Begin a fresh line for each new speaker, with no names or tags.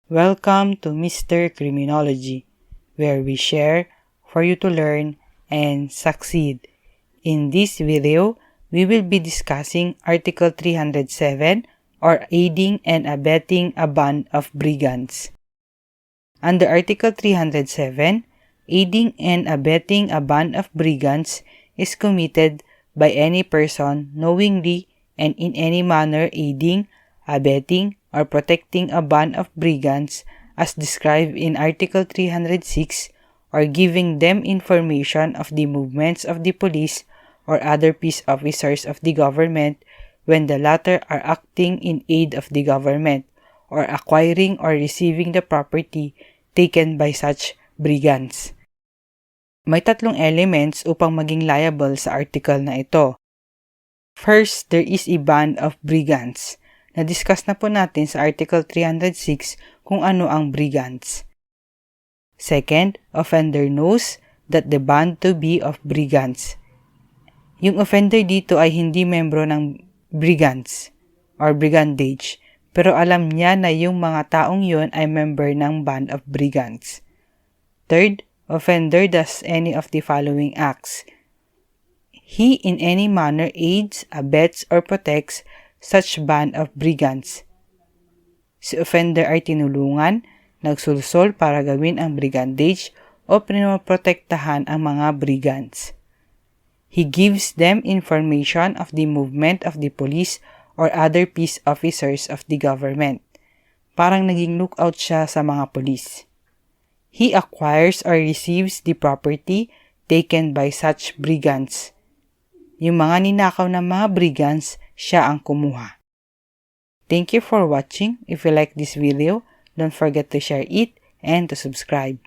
Welcome to Mr. Criminology, where we share for you to learn and succeed. In this video, we will be discussing Article 307 or aiding and abetting a band of brigands. Under Article 307, aiding and abetting a band of brigands is committed by any person knowingly and in any manner aiding, abetting, or protecting a band of brigands as described in Article 306 or giving them information of the movements of the police or other peace officers of the government when the latter are acting in aid of the government or acquiring or receiving the property taken by such brigands. May tatlong elements upang maging liable sa article na ito. First, there is a band of brigands. Na-discuss na po natin sa Article 306 kung ano ang brigands. Second, offender knows that the band to be of brigands. Yung offender dito ay hindi membro ng brigands or brigandage, pero alam niya na yung mga taong yun ay member ng band of brigands. Third, offender does any of the following acts. He in any manner aids, abets, or protects such band of brigands. Si offender ay tinulungan, nagsulsol para gawin ang brigandage o pinoprotektahan ang mga brigands. He gives them information of the movement of the police or other peace officers of the government. Parang naging lookout siya sa mga police. He acquires or receives the property taken by such brigands. Yung mga ninakaw ng mga brigands, siya ang kumuha. Thank you for watching. If you like this video, don't forget to share it and to subscribe.